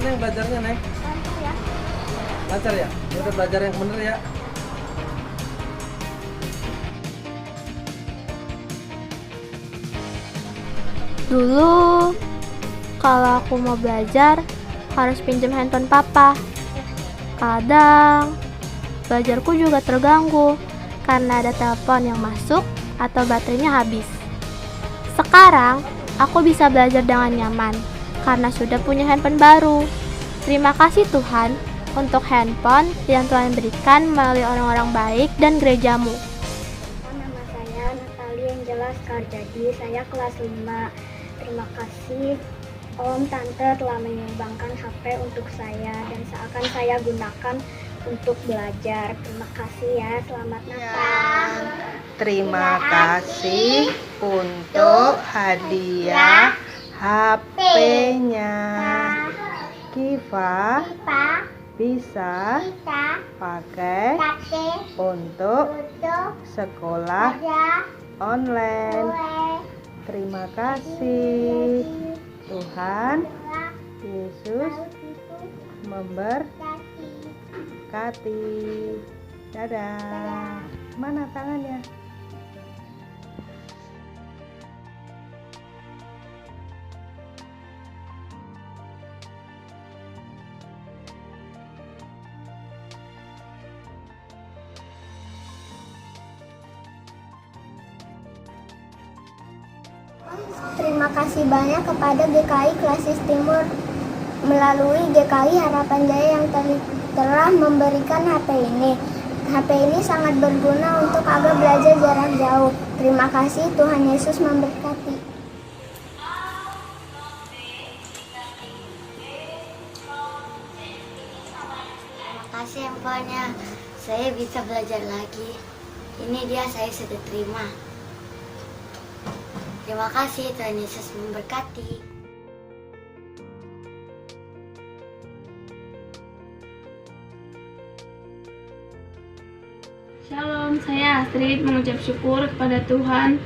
Neng belajarnya Neng? Lancar ya. Lancar ya? Udah belajar yang bener ya. Dulu kalau aku mau belajar harus pinjam handphone papa. Kadang belajarku juga terganggu karena ada telepon yang masuk atau baterainya habis. Sekarang aku bisa belajar dengan nyaman karena sudah punya handphone baru. Terima kasih Tuhan untuk handphone yang Tuhan berikan melalui orang-orang baik dan gerejamu. Nama saya Natali Angela Skarjadi, saya kelas 5. Terima kasih Om Tante telah menyumbangkan HP untuk saya dan akan saya gunakan untuk belajar. Terima kasih ya, selamat Natal. Terima kasih untuk hadiah HP-nya. Kiva bisa pakai untuk sekolah online. Terima kasih. Tuhan Yesus memberkati. Dadah. Mana tangannya? Terima kasih banyak kepada GKI Klasis Timur. Melalui GKI Harapan Jaya yang telah memberikan HP ini. HP ini sangat berguna untuk agar belajar jarak jauh. Terima kasih, Tuhan Yesus memberkati. Terima kasih handphonenya. Saya bisa belajar lagi. Ini dia, saya sudah terima. Terima kasih, Tuhan Yesus memberkati. Shalom, saya Astrid mengucap syukur kepada Tuhan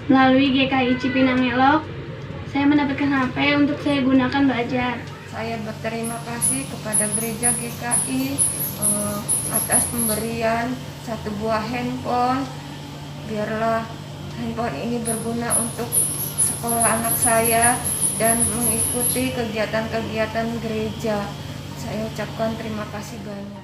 melalui GKI Cipinang Elok. Saya mendapatkan HP untuk saya gunakan belajar. Saya berterima kasih kepada gereja GKI atas pemberian satu buah handphone. Biarlah handphone ini berguna untuk sekolah anak saya dan mengikuti kegiatan-kegiatan gereja. Saya ucapkan terima kasih banyak.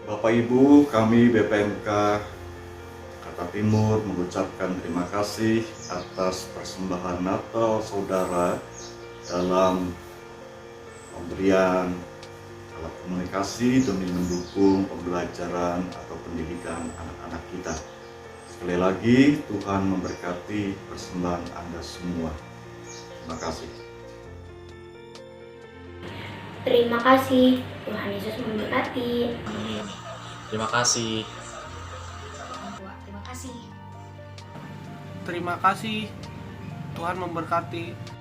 Bapak Ibu, kami BPMK Kata Timur mengucapkan terima kasih atas persembahan Natal saudara dalam pemberian alat komunikasi demi mendukung pembelajaran atau pendidikan anak-anak kita. Sekali lagi, Tuhan memberkati persembahan Anda semua. Terima kasih. Terima kasih, Tuhan Yesus memberkati. Amin. Terima kasih. Terima kasih. Terima kasih. Tuhan memberkati.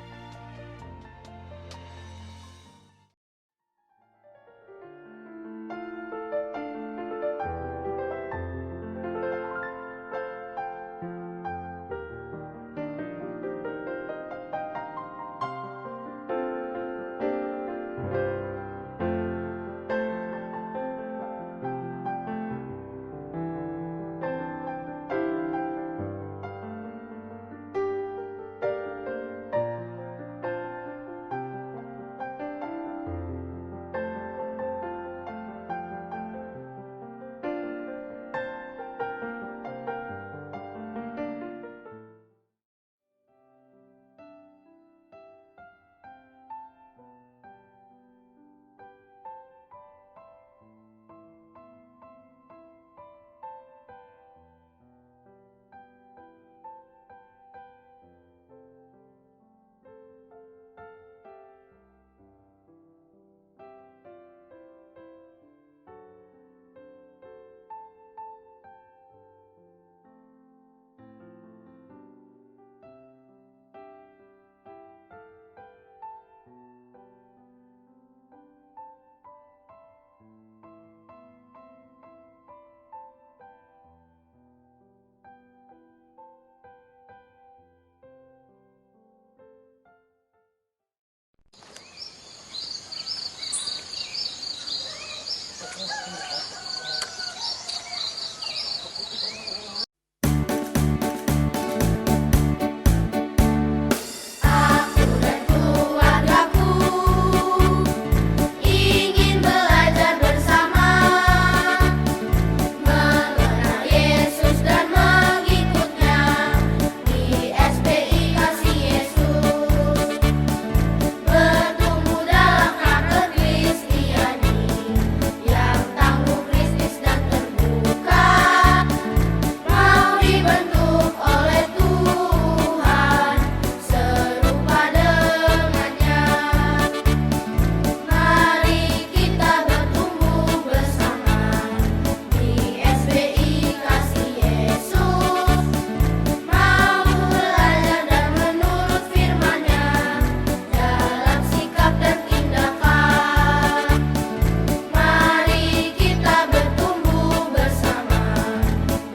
Aku dan keluargaku ingin belajar bersama, mengenal Yesus dan mengikutnya di SBI Kasih Yesus, bertumbuh dalam karakter Kristiani yang tangguh, Kristus dan terbuka, mau dibentuk oleh Tuhan serupa dengannya. Mari kita bertumbuh bersama di SBI Kasih Yesus, mau belajar dan menurut firman-Nya dalam sikap dan tindakan. Mari kita bertumbuh bersama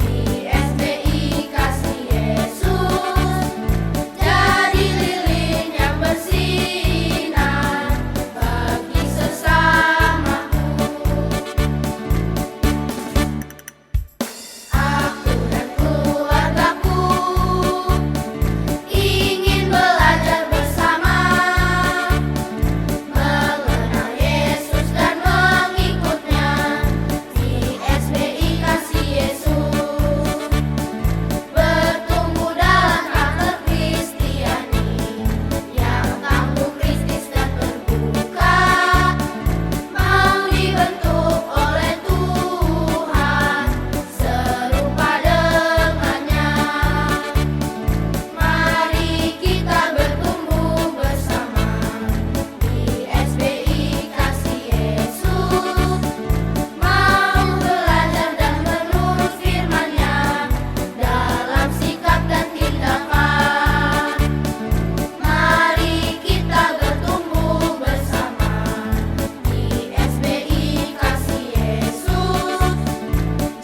di SBI Kasih Yesus, jadi lilin yang bersinar bagi sesamaku. Aku dan keluargaku ingin belajar bersama, mengenal Yesus dan mengikutnya di SBI Kasih Yesus, bertumbuh dalam karakter Kristiani yang tangguh, Kristus dan terbuka, mau dibentuk oleh Tuhan serupa dengannya. Mari kita bertumbuh bersama di SBI Kasih Yesus, mau belajar dan menurut firman-Nya dalam sikap dan tindakan. Mari kita bertumbuh bersama di SBI Kasih Yesus,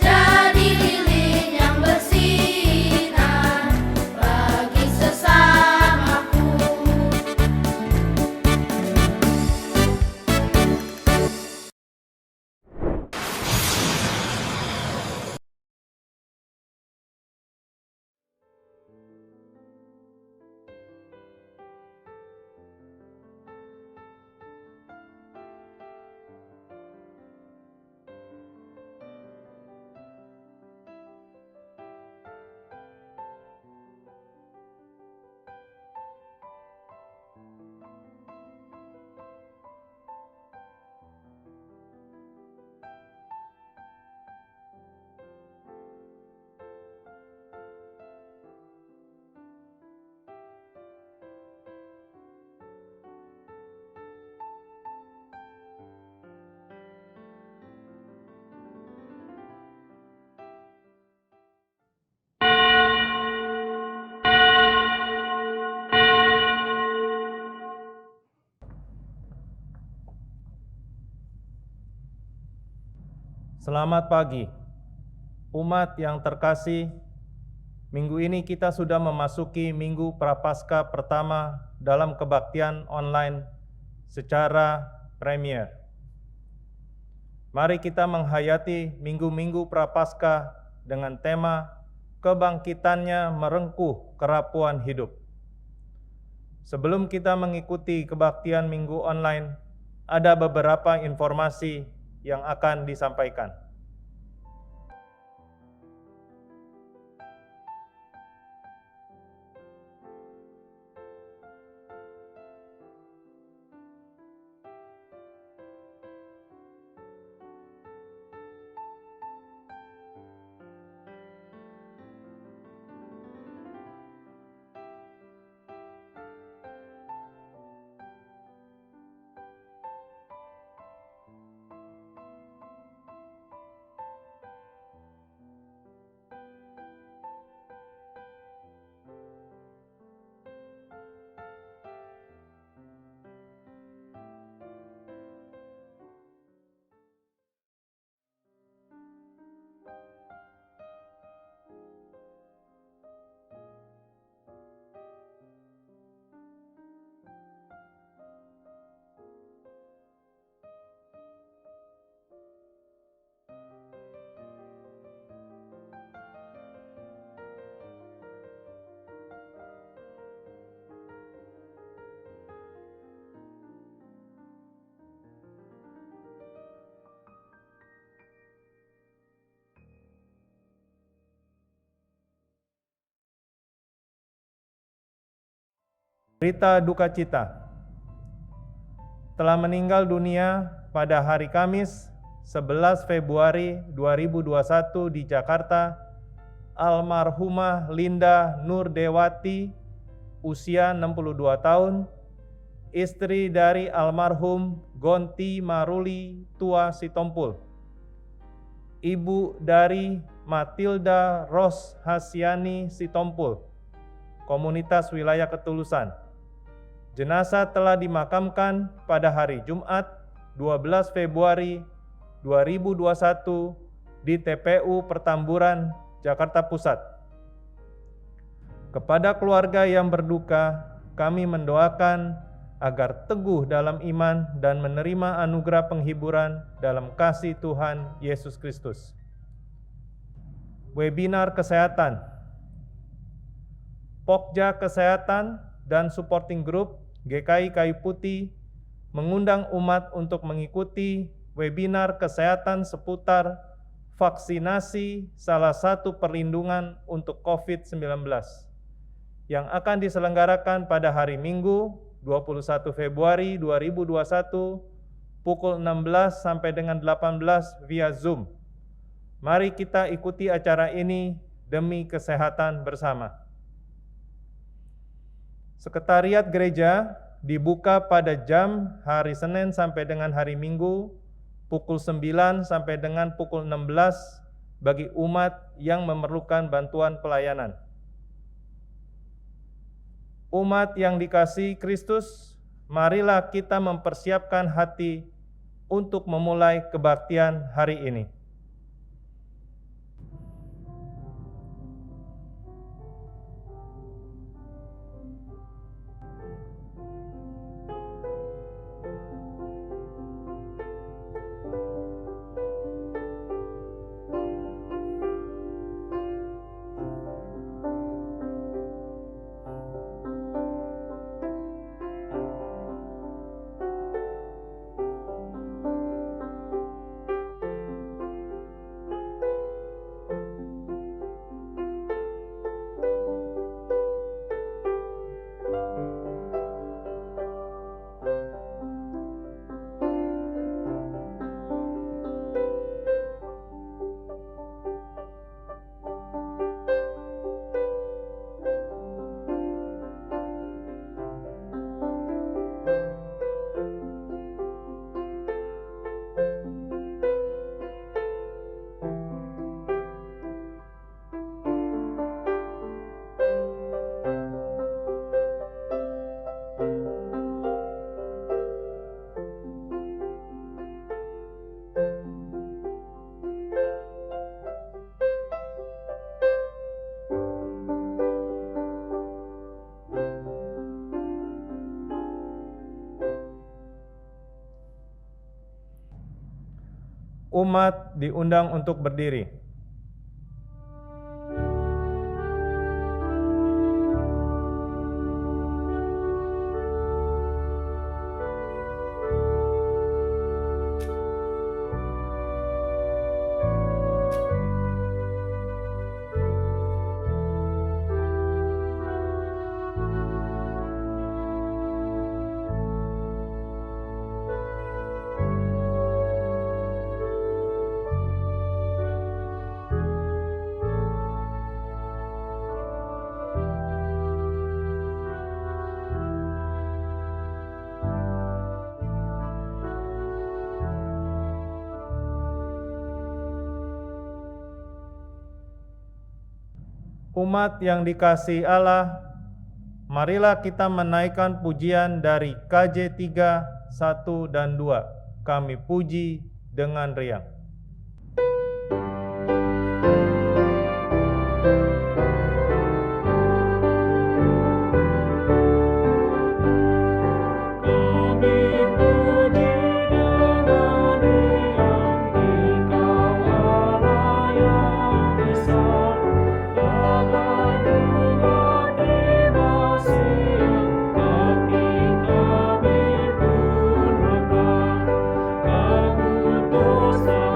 jadi lilin yang bersinar bagi sesamaku. Selamat pagi, umat yang terkasih. Minggu ini kita sudah memasuki Minggu Prapaskah pertama dalam kebaktian online secara premier. Mari kita menghayati minggu-minggu Prapaskah dengan tema kebangkitannya merengkuh kerapuan hidup. Sebelum kita mengikuti kebaktian minggu online, ada beberapa informasi yang akan disampaikan. Berita duka cita. Telah meninggal dunia pada hari Kamis 11 Februari 2021 di Jakarta, almarhumah Linda Nurdewati, usia 62 tahun, istri dari almarhum Gonti Maruli Tua Sitompul, ibu dari Matilda Ros Hasyani Sitompul, komunitas wilayah Ketulusan. Jenazah telah dimakamkan pada hari Jumat 12 Februari 2021 di TPU Pertamburan, Jakarta Pusat. Kepada keluarga yang berduka, kami mendoakan agar teguh dalam iman dan menerima anugerah penghiburan dalam kasih Tuhan Yesus Kristus. Webinar kesehatan. Pokja Kesehatan dan Supporting Group GKI Kayu Putih mengundang umat untuk mengikuti webinar kesehatan seputar vaksinasi salah satu perlindungan untuk COVID-19 yang akan diselenggarakan pada hari Minggu 21 Februari 2021 pukul 16 sampai dengan 18 via Zoom. Mari kita ikuti acara ini demi kesehatan bersama. Sekretariat gereja dibuka pada jam hari Senin sampai dengan hari Minggu pukul 9 sampai dengan pukul 16 bagi umat yang memerlukan bantuan pelayanan. Umat yang dikasihi Kristus, marilah kita mempersiapkan hati untuk memulai kebaktian hari ini. Umat diundang untuk berdiri. Umat yang dikasihi Allah, marilah kita menaikkan pujian dari KJ 3, 1 dan 2. Kami puji dengan riang. Dosa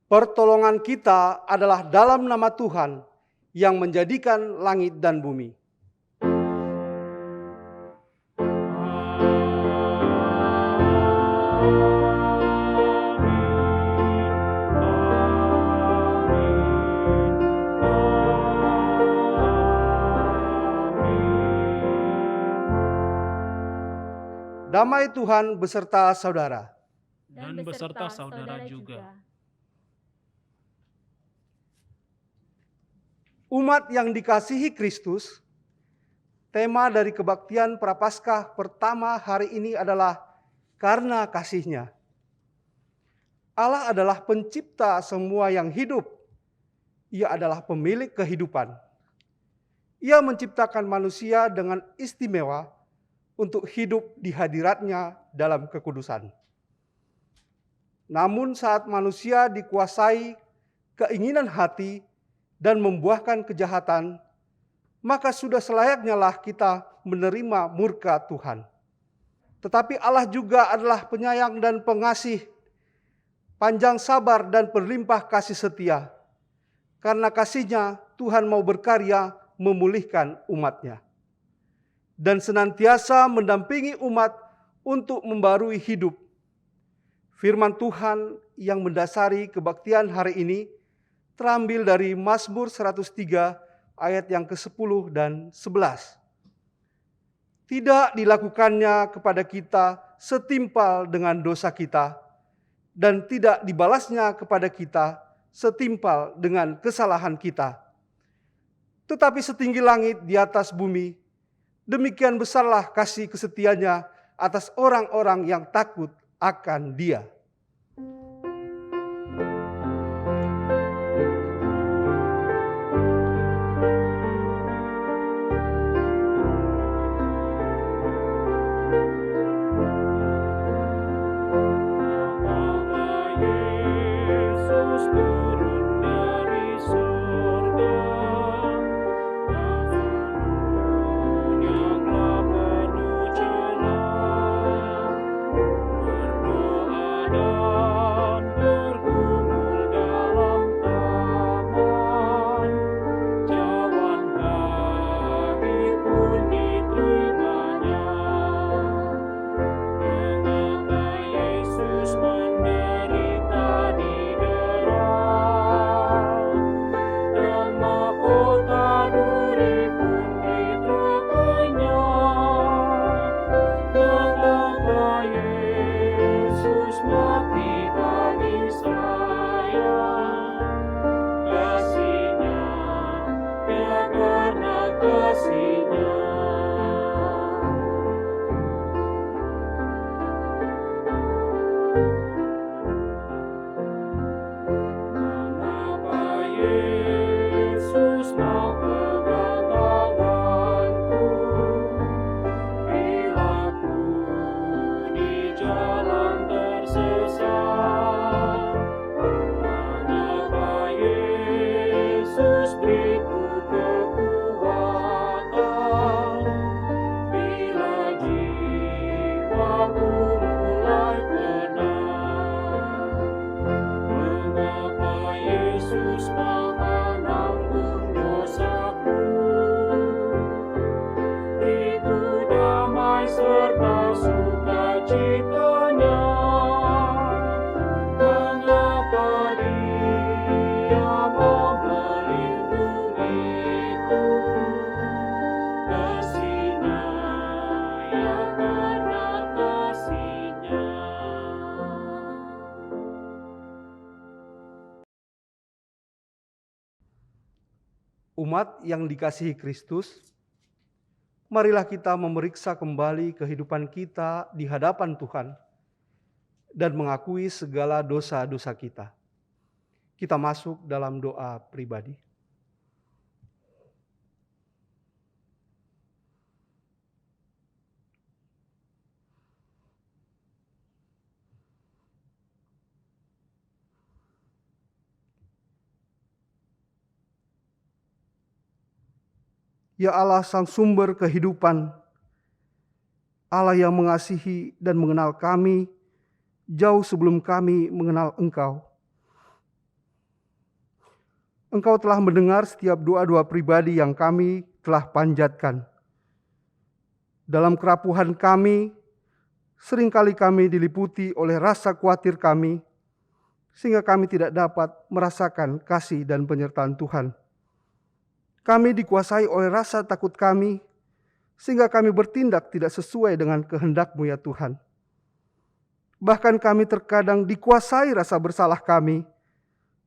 Pertolongan kita adalah dalam nama Tuhan yang menjadikan langit dan bumi. Damai Tuhan beserta saudara. Dan beserta saudara juga. Umat yang dikasihi Kristus, tema dari kebaktian Prapaskah pertama hari ini adalah karena kasih-Nya. Allah adalah pencipta semua yang hidup. Ia adalah pemilik kehidupan. Ia menciptakan manusia dengan istimewa untuk hidup di hadirat-Nya dalam kekudusan. Namun saat manusia dikuasai keinginan hati dan membuahkan kejahatan, maka sudah selayaknya lah kita menerima murka Tuhan. Tetapi Allah juga adalah penyayang dan pengasih, panjang sabar dan berlimpah kasih setia. Karena kasih-Nya Tuhan mau berkarya memulihkan umat-Nya. Dan senantiasa mendampingi umat untuk membarui hidup. Firman Tuhan yang mendasari kebaktian hari ini terambil dari Mazmur 103 ayat yang ke-10 dan 11. Tidak dilakukannya kepada kita setimpal dengan dosa kita, dan tidak dibalasnya kepada kita setimpal dengan kesalahan kita. Tetapi setinggi langit di atas bumi, demikian besarlah kasih kesetianya atas orang-orang yang takut akan Dia. Umat yang dikasihi Kristus, marilah kita memeriksa kembali kehidupan kita di hadapan Tuhan dan mengakui segala dosa-dosa kita. Kita masuk dalam doa pribadi. Ya Allah, sang sumber kehidupan, Allah yang mengasihi dan mengenal kami jauh sebelum kami mengenal Engkau. Engkau telah mendengar setiap doa-doa pribadi yang kami telah panjatkan. Dalam kerapuhan kami, seringkali kami diliputi oleh rasa khawatir kami, sehingga kami tidak dapat merasakan kasih dan penyertaan Tuhan. Kami dikuasai oleh rasa takut kami, sehingga kami bertindak tidak sesuai dengan kehendak-Mu ya Tuhan. Bahkan kami terkadang dikuasai rasa bersalah kami,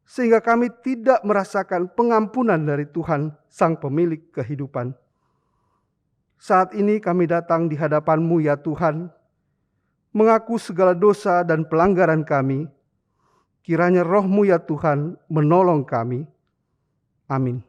sehingga kami tidak merasakan pengampunan dari Tuhan, Sang Pemilik kehidupan. Saat ini kami datang di hadapan-Mu ya Tuhan, mengaku segala dosa dan pelanggaran kami. Kiranya Roh-Mu ya Tuhan menolong kami. Amin.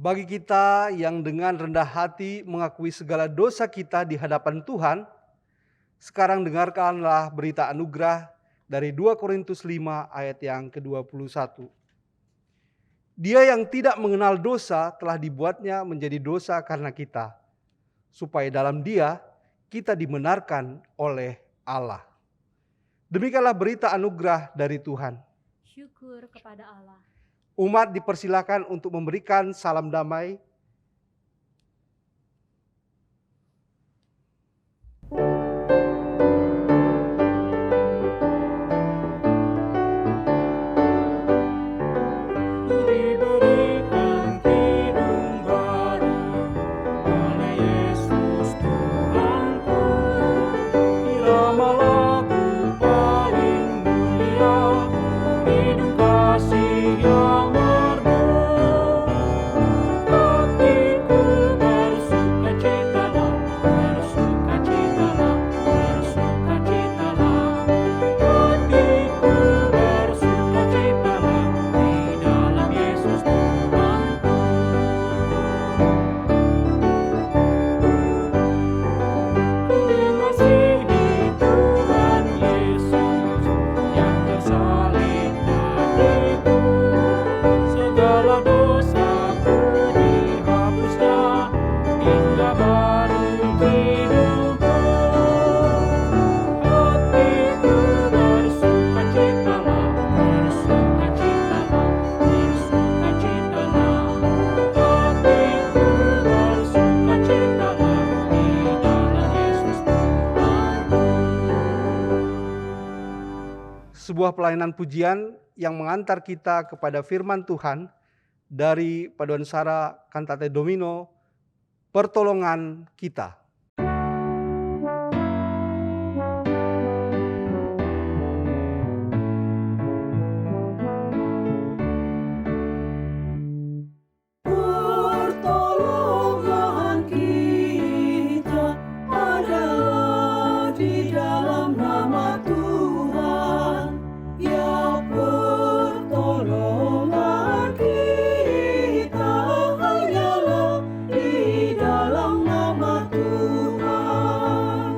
Bagi kita yang dengan rendah hati mengakui segala dosa kita di hadapan Tuhan, sekarang dengarkanlah berita anugerah dari 2 Korintus 5 ayat yang ke-21. Dia yang tidak mengenal dosa telah dibuatnya menjadi dosa karena kita, supaya dalam Dia kita dibenarkan oleh Allah. Demikianlah berita anugerah dari Tuhan. Syukur kepada Allah. Umat dipersilakan untuk memberikan salam damai. Yesus sebuah pelayanan pujian yang mengantar kita kepada firman Tuhan dari paduan suara Cantate Domino, Pertolongan Kita. Pertolongan kita adalah di dalam nama Tuhan. Ya, pertolongan kita hanyalah di dalam nama Tuhan.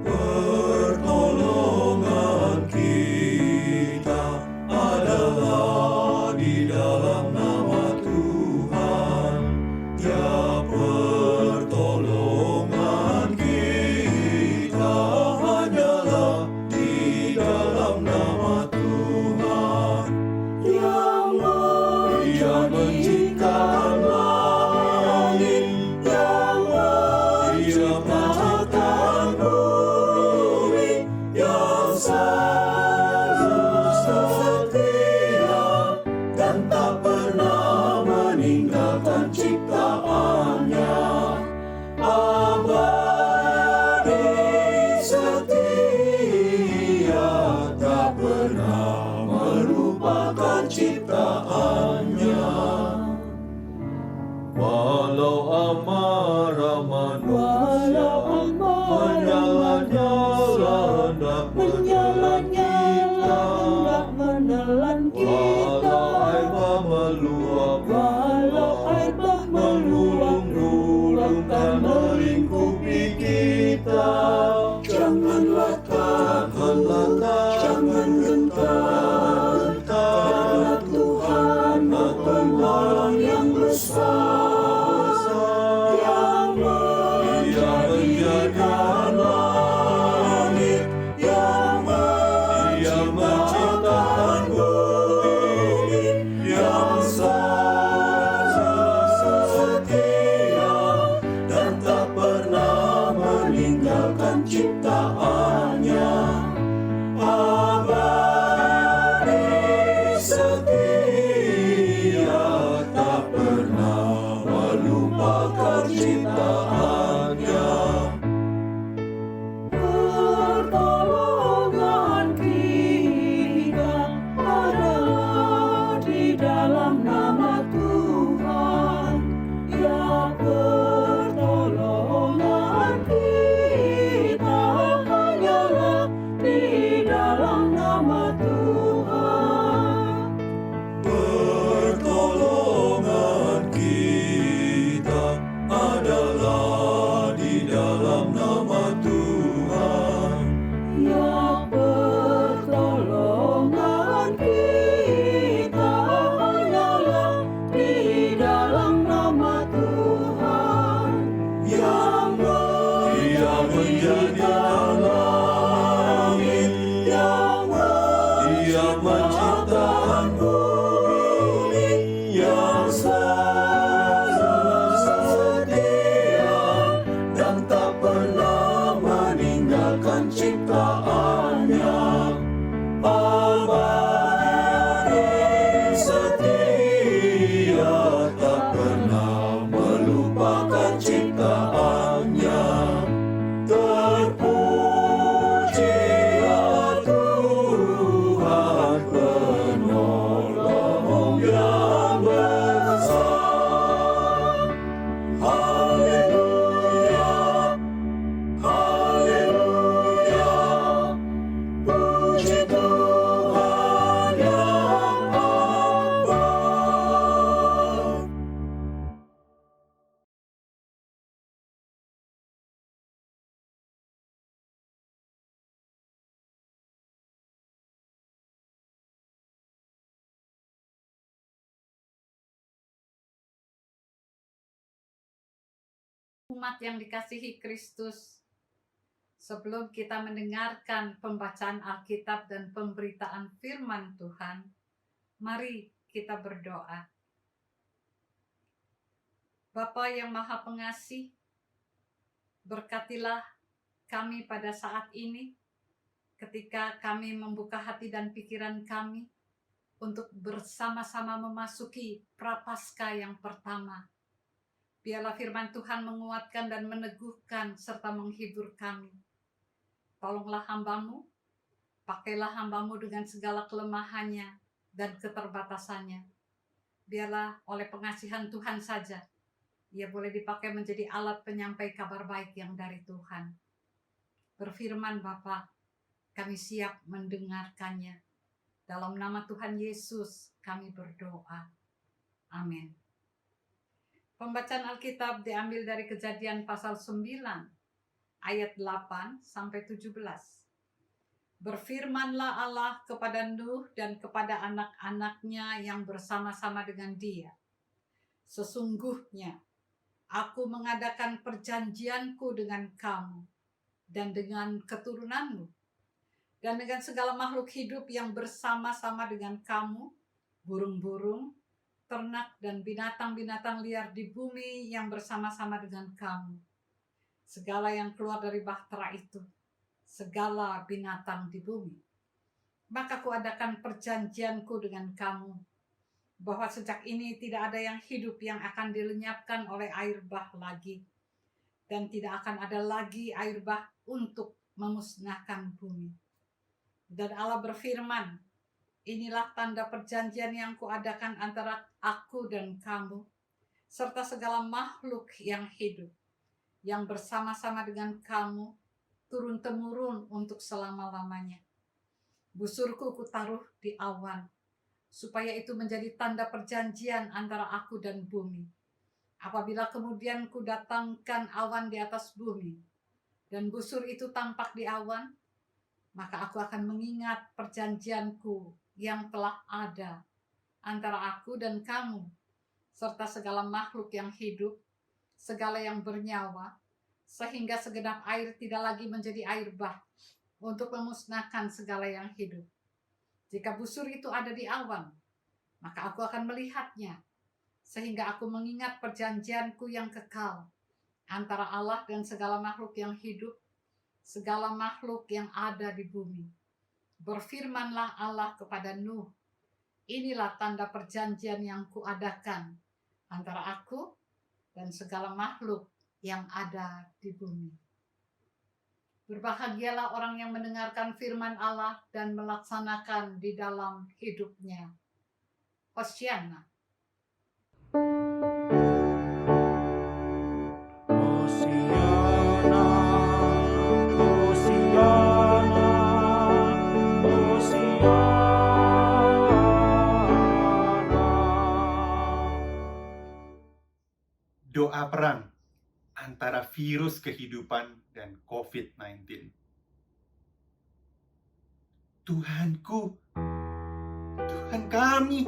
Pertolongan kita adalah di dalam nama Tuhan. Ya, pertolongan kita hanyalah di dalam nama Tuhan. Yang menciptakan langit, yang menciptakan bumi, yang selalu setia dan tak pernah meninggalkan ciptaannya. Abadi setia, tak pernah melupakan ciptaannya. Walau amarah manusia menelan kita, walau air bah melulung dan melingkupi kita, jangan gentar, karena Tuhan penolong yang besar, yang menjadikan langit, yang menciptakan bumi, yang selalu setia dan tak pernah meninggalkan ciptaannya. Abadi setia, tak pernah melupakan ciptaannya. Pertolongan kita adalah di dalam nama Tuhan. Ya, pertolongan kita hanyalah di dalam nama Tuhan. Pertolongan kita adalah di dalam nama Tuhan. Ya, pertolongan kita hanyalah di dalam nama Tuhan. Yang menjadikan langit, yang menciptakan bumi, yang selalu setia dan tak pernah meninggalkan ciptaannya. Abadi setia, tak pernah melupakan ciptaannya. Terpuji ya Tuhan, penolong yang besar. Haleluya, haleluya, puji Tuhan yang abad. Umat yang dikasihi Kristus, sebelum kita mendengarkan pembacaan Alkitab dan pemberitaan firman Tuhan, mari kita berdoa. Bapa yang Maha Pengasih, berkatilah kami pada saat ini. ketika kami membuka hati dan pikiran kami untuk bersama-sama memasuki Prapaskah yang pertama. Biarlah firman Tuhan menguatkan dan meneguhkan serta menghibur kami. Tolonglah hamba-Mu, pakailah hamba-Mu dengan segala kelemahannya dan keterbatasannya. Biarlah oleh pengasihan Tuhan saja, ia boleh dipakai menjadi alat penyampai kabar baik yang dari Tuhan. Berfirman Bapa, kami siap mendengarkannya. Dalam nama Tuhan Yesus kami berdoa. Amin. Pembacaan Alkitab diambil dari Kejadian pasal 9 ayat 8 sampai 17. Berfirmanlah Allah kepada Nuh dan kepada anak-anaknya yang bersama-sama dengan dia. Sesungguhnya aku mengadakan perjanjianku dengan kamu dan dengan keturunanmu dan dengan segala makhluk hidup yang bersama-sama dengan kamu, burung-burung, ternak dan binatang-binatang liar di bumi yang bersama-sama dengan kamu. Segala yang keluar dari bahtera itu, segala binatang di bumi. Maka kuadakan perjanjianku dengan kamu, bahwa sejak ini tidak ada yang hidup yang akan dilenyapkan oleh air bah lagi, dan tidak akan ada lagi air bah untuk memusnahkan bumi. Dan Allah berfirman, inilah tanda perjanjian yang kuadakan antara aku dan kamu, serta segala makhluk yang hidup, yang bersama-sama dengan kamu, turun-temurun untuk selama-lamanya. Busurku kutaruh di awan, supaya itu menjadi tanda perjanjian antara aku dan bumi. Apabila kemudian kudatangkan awan di atas bumi, dan busur itu tampak di awan, maka aku akan mengingat perjanjianku yang telah ada antara aku dan kamu, serta segala makhluk yang hidup, segala yang bernyawa, sehingga segenap air tidak lagi menjadi air bah untuk memusnahkan segala yang hidup. Jika busur itu ada di awan, maka aku akan melihatnya, sehingga aku mengingat perjanjianku yang kekal antara Allah dan segala makhluk yang hidup, segala makhluk yang ada di bumi. Berfirmanlah Allah kepada Nuh, inilah tanda perjanjian yang kuadakan antara aku dan segala makhluk yang ada di bumi. Berbahagialah orang yang mendengarkan firman Allah dan melaksanakan di dalam hidupnya. Hosiana. Doa perang antara virus kehidupan dan COVID-19. Tuhanku, Tuhan kami,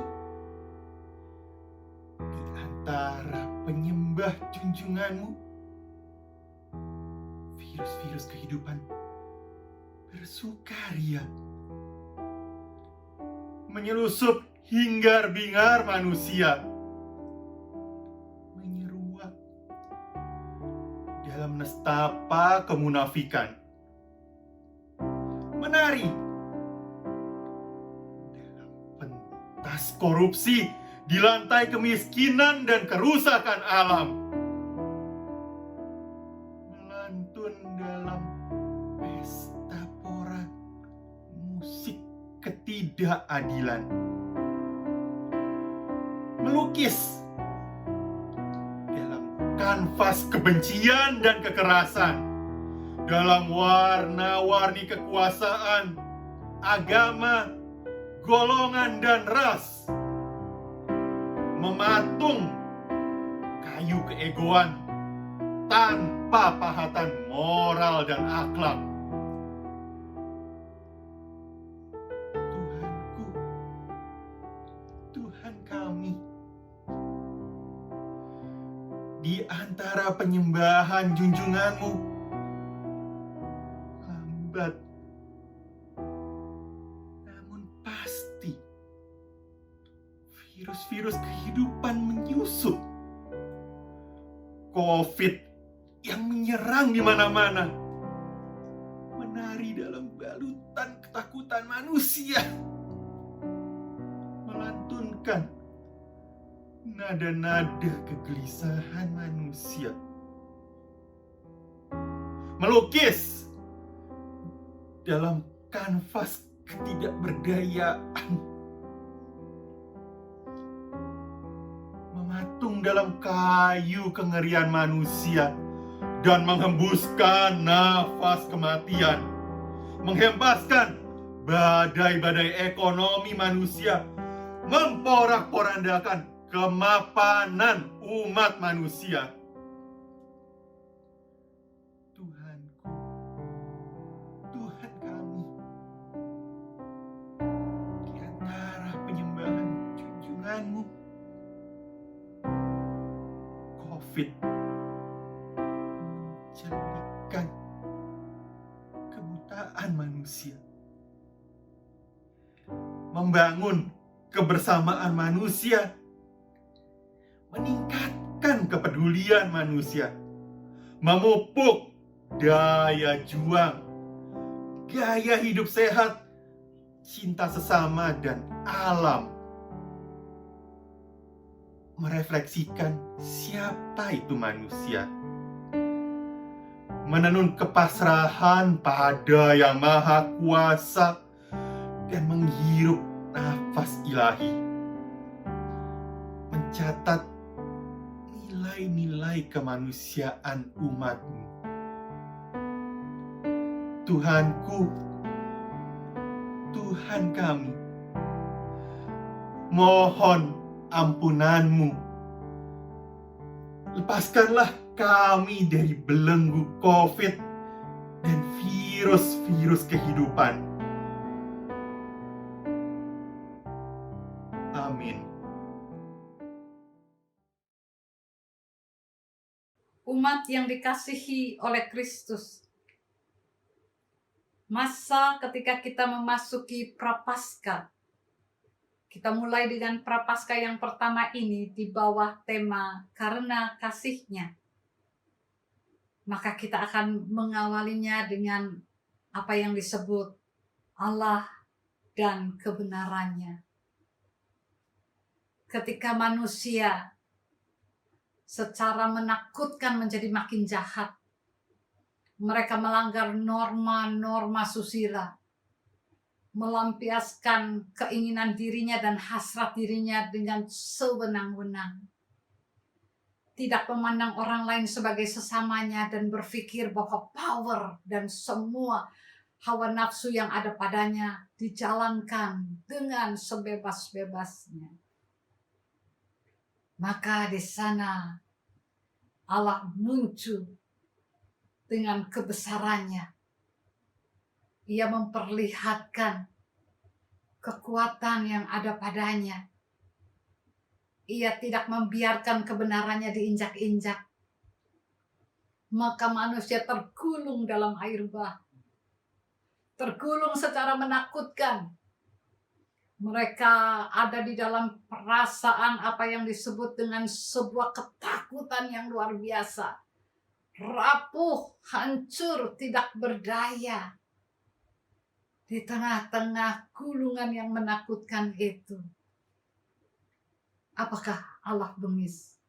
di antara penyembah junjunganmu, virus-virus kehidupan bersukaria, menyelusup hingar-bingar manusia, dalam nestapa kemunafikan, menari dalam pentas korupsi di lantai kemiskinan dan kerusakan alam, melantun dalam pesta pora musik ketidakadilan, melukis kanvas kebencian dan kekerasan dalam warna-warni kekuasaan, agama, golongan, dan ras, mematung kayu keegoan tanpa pahatan moral dan akhlak. Tuhanku, Tuhan kami, di antara penyembahan junjunganmu, lambat namun pasti virus-virus kehidupan menyusup. COVID yang menyerang di mana-mana, menari dalam balutan ketakutan manusia, melantunkan nada-nada kegelisahan manusia, melukis dalam kanvas ketidakberdayaan, mematung dalam kayu kengerian manusia, dan menghembuskan nafas kematian, menghempaskan badai-badai ekonomi manusia, memporak-porandakan kemapanan umat manusia. Tuhanku, Tuhan kami, di antara penyembahan junjunganmu, COVID menjadikan kebutaan manusia, membangun kebersamaan manusia, meningkatkan kepedulian manusia, memupuk daya juang, gaya hidup sehat, cinta sesama dan alam, merefleksikan siapa itu manusia, menenun kepasrahan pada Yang Maha Kuasa, dan menghirup nafas ilahi, mencatat nilai-nilai kemanusiaan umatmu. Tuhanku, Tuhan kami, mohon ampunanmu. Lepaskanlah kami dari belenggu COVID dan virus-virus kehidupan. Amin. Umat yang dikasihi oleh Kristus, masa ketika kita memasuki Prapaskah, kita mulai dengan Prapaskah yang pertama ini di bawah tema karena kasih-Nya. Maka kita akan mengawalinya dengan apa yang disebut Allah dan kebenarannya. Ketika manusia secara menakutkan menjadi makin jahat, mereka melanggar norma-norma susila, melampiaskan keinginan dirinya dan hasrat dirinya dengan sewenang-wenang. Tidak memandang orang lain sebagai sesamanya dan berpikir bahwa power dan semua hawa nafsu yang ada padanya dijalankan dengan sebebas-bebasnya. Maka di sana Allah muncul dengan kebesarannya. Ia memperlihatkan kekuatan yang ada padanya. Ia tidak membiarkan kebenarannya diinjak-injak. Maka manusia tergulung dalam air bah. Tergulung secara menakutkan. Mereka ada di dalam perasaan apa yang disebut dengan sebuah ketakutan yang luar biasa. Rapuh, hancur, tidak berdaya. Di tengah-tengah gulungan yang menakutkan itu. Apakah Allah bengis?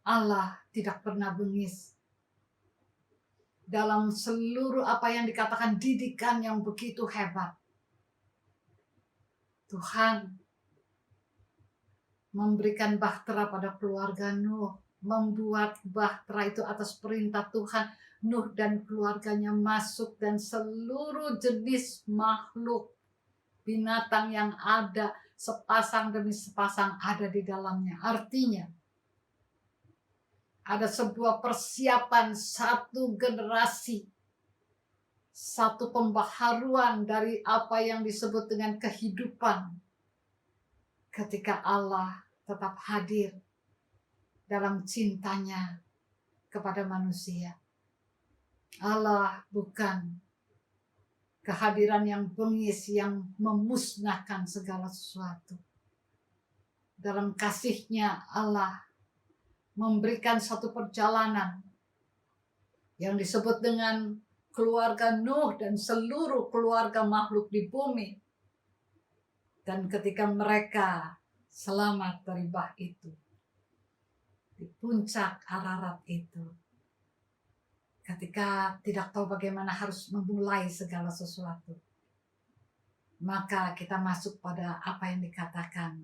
Allah tidak pernah bengis. Dalam seluruh apa yang dikatakan didikan yang begitu hebat. Tuhan memberikan bahtera pada keluarga Nuh. Membuat bahtera itu atas perintah Tuhan. Nuh dan keluarganya masuk dan seluruh jenis makhluk binatang yang ada sepasang demi sepasang ada di dalamnya. Artinya ada sebuah persiapan satu generasi, satu pembaharuan dari apa yang disebut dengan kehidupan ketika Allah tetap hadir dalam cintanya kepada manusia. Allah bukan kehadiran yang bengis yang memusnahkan segala sesuatu. Dalam kasih-Nya Allah memberikan satu perjalanan yang disebut dengan keluarga Nuh dan seluruh keluarga makhluk di bumi. Dan ketika mereka selamat dari bah itu, di puncak Ararat itu, ketika tidak tahu bagaimana harus memulai segala sesuatu, maka kita masuk pada apa yang dikatakan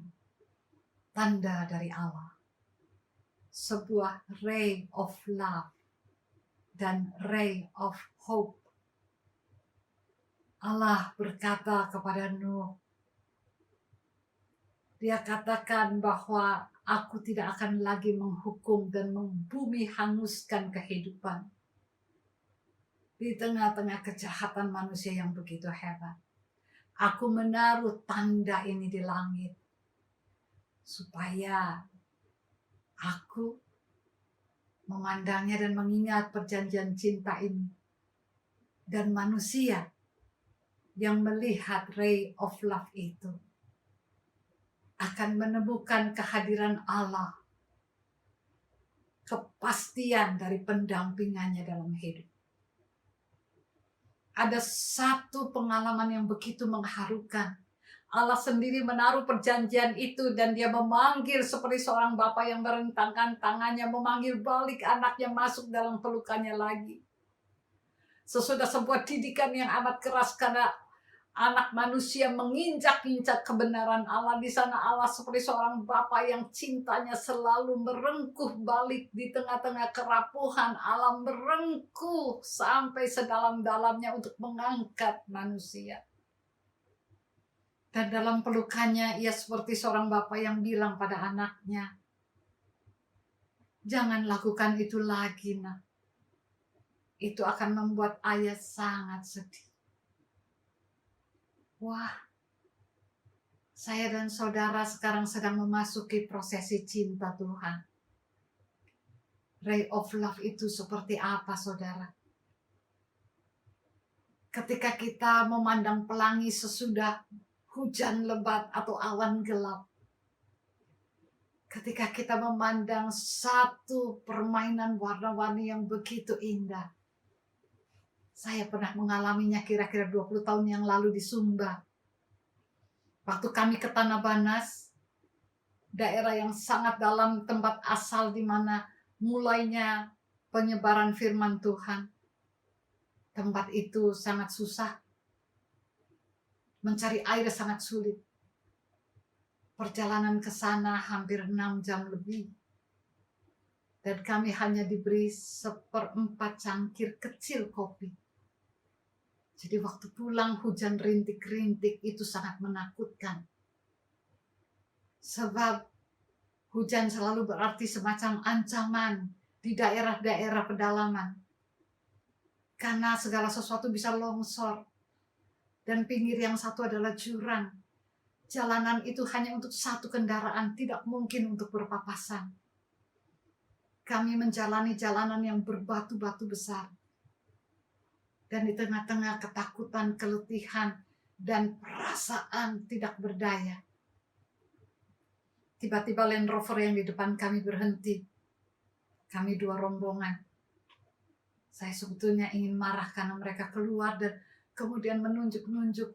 tanda dari Allah. Sebuah ray of love dan ray of hope. Allah berkata kepada Nuh, Dia katakan bahwa aku tidak akan lagi menghukum dan membumi hanguskan kehidupan di tengah-tengah kejahatan manusia yang begitu hebat. Aku menaruh tanda ini di langit supaya aku memandangnya dan mengingat perjanjian cinta ini. Dan manusia yang melihat ray of love itu akan menemukan kehadiran Allah, kepastian dari pendampingannya dalam hidup. Ada satu pengalaman yang begitu mengharukan. Allah sendiri menaruh perjanjian itu dan dia memanggil seperti seorang bapa yang merentangkan tangannya, memanggil balik anaknya masuk dalam pelukannya lagi. Sesudah sebuah didikan yang amat keras karena anak manusia menginjak-injak kebenaran Allah. Di sana Allah seperti seorang bapa yang cintanya selalu merengkuh balik di tengah-tengah kerapuhan. Allah merengkuh sampai sedalam-dalamnya untuk mengangkat manusia. Dan dalam pelukannya ia seperti seorang bapa yang bilang pada anaknya, jangan lakukan itu lagi, nak. Itu akan membuat ayah sangat sedih. Wah, saya dan saudara sekarang sedang memasuki prosesi cinta Tuhan. Ray of love itu seperti apa, saudara? Ketika kita memandang pelangi sesudah hujan lebat atau awan gelap. Ketika kita memandang satu permainan warna-warni yang begitu indah. Saya pernah mengalaminya kira-kira 20 tahun yang lalu di Sumba. Waktu kami ke Tanah Banas, daerah yang sangat dalam tempat asal di mana mulainya penyebaran firman Tuhan. Tempat itu sangat susah. Mencari air sangat sulit. Perjalanan ke sana hampir 6 jam lebih. Dan kami hanya diberi 1/4 cangkir kecil kopi. Jadi waktu pulang hujan rintik-rintik itu sangat menakutkan. Sebab hujan selalu berarti semacam ancaman di daerah-daerah pedalaman. Karena segala sesuatu bisa longsor. Dan pinggir yang satu adalah jurang. Jalanan itu hanya untuk satu kendaraan, tidak mungkin untuk berpapasan. Kami menjalani jalanan yang berbatu-batu besar. Dan di tengah-tengah ketakutan, keletihan, dan perasaan tidak berdaya. Tiba-tiba Land Rover yang di depan kami berhenti. Kami 2 rombongan. Saya sebetulnya ingin marah karena mereka keluar dan kemudian menunjuk-nunjuk.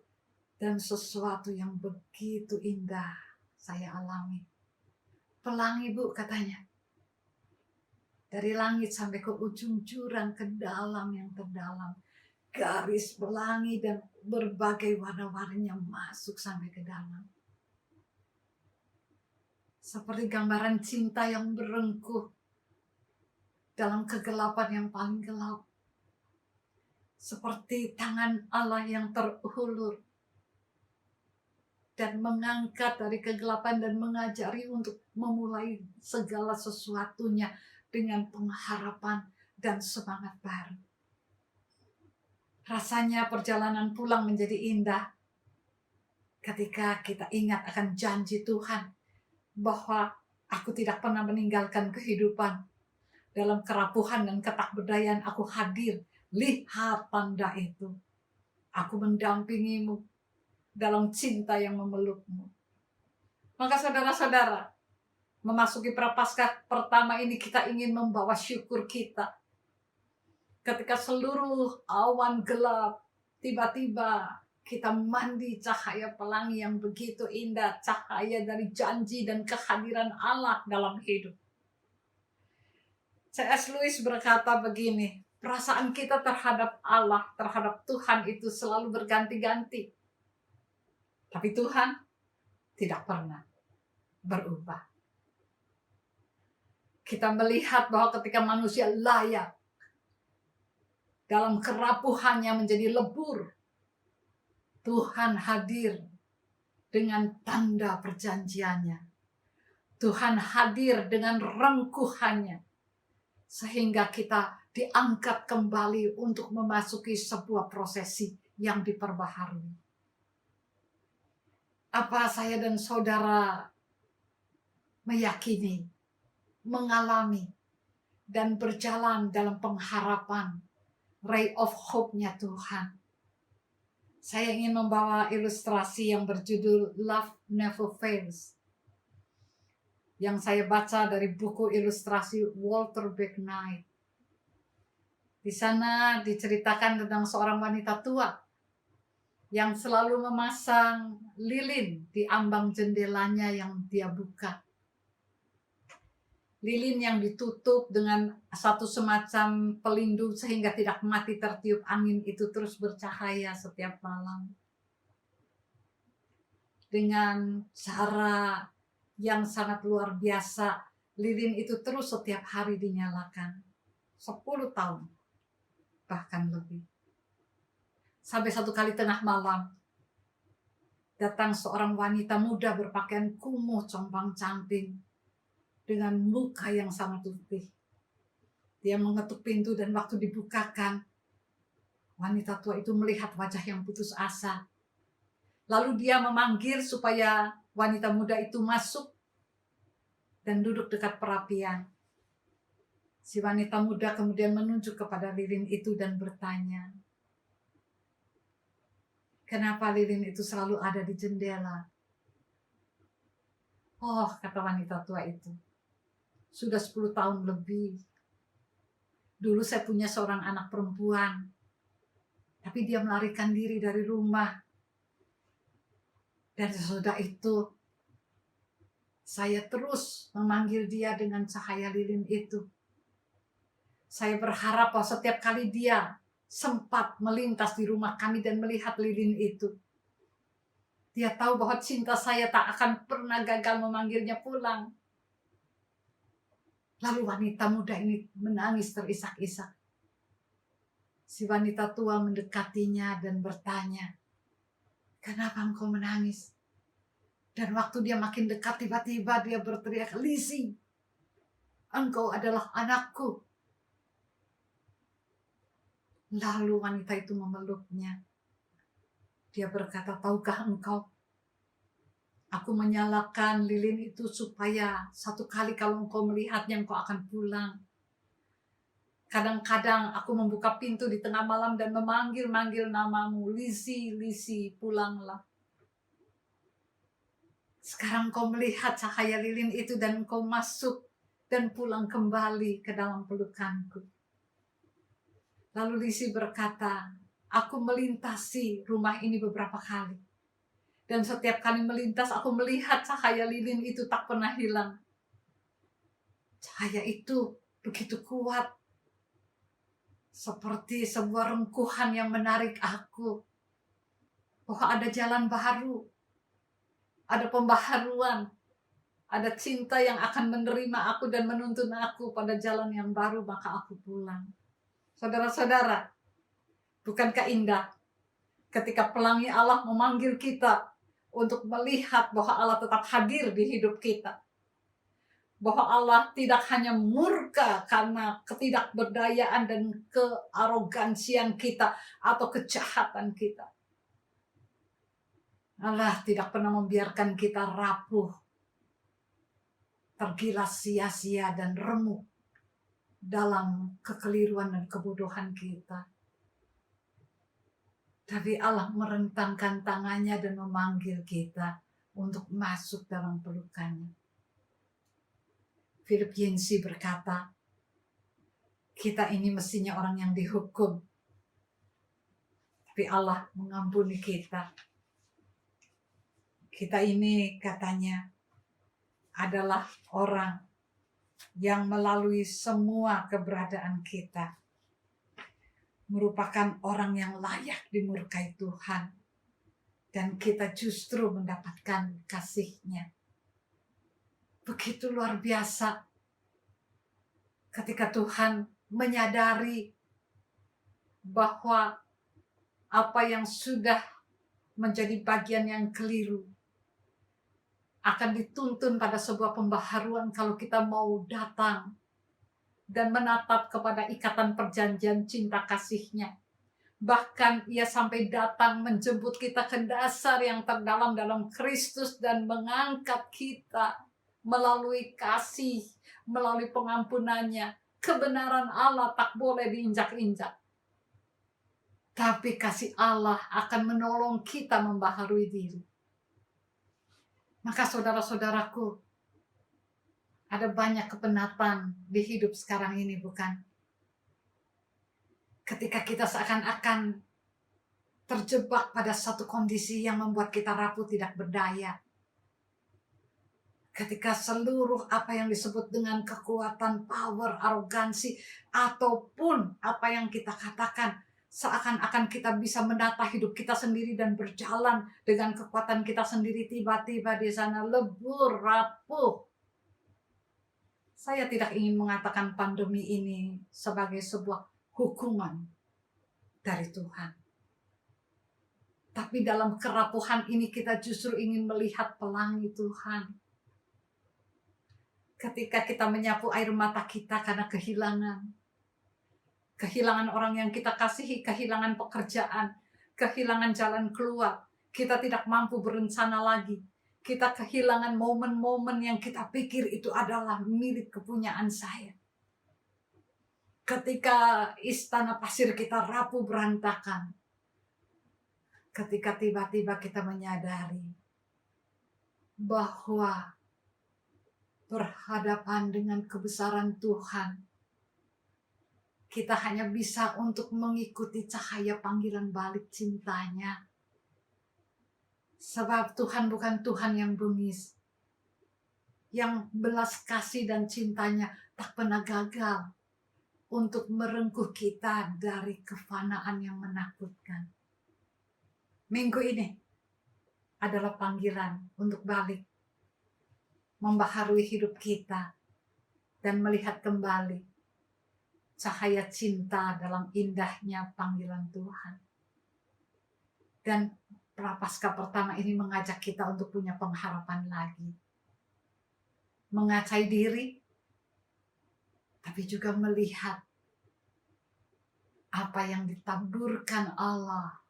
Dan sesuatu yang begitu indah saya alami. Pelangi, Bu, katanya. Dari langit sampai ke ujung jurang, ke dalam yang terdalam. Garis pelangi dan berbagai warna-warninya masuk sampai ke dalam. Seperti gambaran cinta yang berengkuh dalam kegelapan yang paling gelap. Seperti tangan Allah yang terulur dan mengangkat dari kegelapan dan mengajari untuk memulai segala sesuatunya dengan pengharapan dan semangat baru. Rasanya perjalanan pulang menjadi indah ketika kita ingat akan janji Tuhan bahwa aku tidak pernah meninggalkan kehidupan. Dalam kerapuhan dan ketakberdayaan aku hadir. Lihat tanda itu. Aku mendampingimu dalam cinta yang memelukmu. Maka saudara-saudara, memasuki Prapaskah pertama ini kita ingin membawa syukur kita. Ketika seluruh awan gelap, tiba-tiba kita mandi cahaya pelangi yang begitu indah, cahaya dari janji dan kehadiran Allah dalam hidup. C.S. Lewis berkata begini, perasaan kita terhadap Allah, terhadap Tuhan itu selalu berganti-ganti. Tapi Tuhan tidak pernah berubah. Kita melihat bahwa ketika manusia layak, dalam kerapuhannya menjadi lebur, Tuhan hadir dengan tanda perjanjiannya. Tuhan hadir dengan rengkuhannya. Sehingga kita diangkat kembali untuk memasuki sebuah prosesi yang diperbaharui. Apa saya dan saudara meyakini, mengalami, dan berjalan dalam pengharapan ray of hope-nya Tuhan? Saya ingin membawa ilustrasi yang berjudul Love Never Fails, yang saya baca dari buku ilustrasi Walter Knight. Di sana diceritakan tentang seorang wanita tua yang selalu memasang lilin di ambang jendelanya yang dia buka. Lilin yang ditutup dengan satu semacam pelindung sehingga tidak mati tertiup angin itu terus bercahaya setiap malam. Dengan cara yang sangat luar biasa, lilin itu terus setiap hari dinyalakan. 10 tahun, bahkan lebih. Sampai satu kali tengah malam, datang seorang wanita muda berpakaian kumuh, compang-camping, dengan muka yang sangat putih. Dia mengetuk pintu dan waktu dibukakan, wanita tua itu melihat wajah yang putus asa. Lalu dia memanggil supaya wanita muda itu masuk dan duduk dekat perapian. Si wanita muda kemudian menunjuk kepada lilin itu dan bertanya, "Kenapa lilin itu selalu ada di jendela?" "Oh," kata wanita tua itu, "sudah 10 tahun lebih. Dulu saya punya seorang anak perempuan, tapi dia melarikan diri dari rumah. Dan sesudah itu, saya terus memanggil dia dengan cahaya lilin itu. Saya berharap bahwa setiap kali dia sempat melintas di rumah kami dan melihat lilin itu, dia tahu bahwa cinta saya tak akan pernah gagal memanggilnya pulang." Lalu wanita muda ini menangis terisak-isak. Si wanita tua mendekatinya dan bertanya, "Kenapa engkau menangis?" Dan waktu dia makin dekat, tiba-tiba dia berteriak, "Lizzie, engkau adalah anakku." Lalu wanita itu memeluknya. Dia berkata, "Tahukah engkau, aku menyalakan lilin itu supaya satu kali kalau engkau melihatnya, engkau akan pulang. Kadang-kadang aku membuka pintu di tengah malam dan memanggil-manggil namamu, Lizzie, Lizzie, pulanglah. Sekarang engkau melihat cahaya lilin itu dan engkau masuk dan pulang kembali ke dalam pelukanku." Lalu Lizzie berkata, "Aku melintasi rumah ini beberapa kali. Dan setiap kali melintas, aku melihat cahaya lilin itu tak pernah hilang. Cahaya itu begitu kuat, seperti sebuah rengkuhan yang menarik aku. Bahwa ada jalan baru, ada pembaharuan, ada cinta yang akan menerima aku dan menuntun aku pada jalan yang baru, maka aku pulang." Saudara-saudara, bukankah indah ketika pelangi Allah memanggil kita untuk melihat bahwa Allah tetap hadir di hidup kita. Bahwa Allah tidak hanya murka karena ketidakberdayaan dan kearogansian kita atau kejahatan kita. Allah tidak pernah membiarkan kita rapuh, tergilas sia-sia dan remuk dalam kekeliruan dan kebodohan kita. Tapi Allah merentangkan tangannya dan memanggil kita untuk masuk dalam pelukannya. Philip Yancey berkata, Kita ini mestinya orang yang dihukum. Tapi Allah mengampuni kita. Kita ini katanya adalah orang yang melalui semua keberadaan kita merupakan orang yang layak dimurkai Tuhan. Dan kita justru mendapatkan kasih-Nya. Begitu luar biasa ketika Tuhan menyadari bahwa apa yang sudah menjadi bagian yang keliru akan dituntun pada sebuah pembaharuan kalau kita mau datang dan menatap kepada ikatan perjanjian cinta kasih-Nya. Bahkan Ia sampai datang menjemput kita ke dasar yang terdalam dalam Kristus dan mengangkat kita melalui kasih, melalui pengampunannya. Kebenaran Allah tak boleh diinjak-injak. Tapi kasih Allah akan menolong kita membaharui diri. Maka saudara-saudaraku, ada banyak kepenatan di hidup sekarang ini, bukan? Ketika kita seakan-akan terjebak pada satu kondisi yang membuat kita rapuh tidak berdaya. Ketika seluruh apa yang disebut dengan kekuatan, power, arogansi, ataupun apa yang kita katakan, seakan-akan kita bisa menata hidup kita sendiri dan berjalan dengan kekuatan kita sendiri, tiba-tiba di sana lebur, rapuh. Saya tidak ingin mengatakan pandemi ini sebagai sebuah hukuman dari Tuhan. Tapi dalam kerapuhan ini kita justru ingin melihat pelangi Tuhan. Ketika kita menyapu air mata kita karena kehilangan orang yang kita kasihi, kehilangan pekerjaan, kehilangan jalan keluar, kita tidak mampu berencana lagi. Kita kehilangan momen-momen yang kita pikir itu adalah milik kepunyaan saya. Ketika istana pasir kita rapuh berantakan. Ketika tiba-tiba kita menyadari bahwa berhadapan dengan kebesaran Tuhan, kita hanya bisa untuk mengikuti cahaya panggilan balik cintanya. Sebab Tuhan bukan Tuhan yang bengis, yang belas kasih dan cintanya tak pernah gagal untuk merengkuh kita dari kefanaan yang menakutkan. Minggu ini adalah panggilan untuk balik, membaharui hidup kita, dan melihat kembali cahaya cinta dalam indahnya panggilan Tuhan. Dan Prapaskah pertama ini mengajak kita untuk punya pengharapan lagi. Mengacai diri, tapi juga melihat apa yang ditaburkan Allah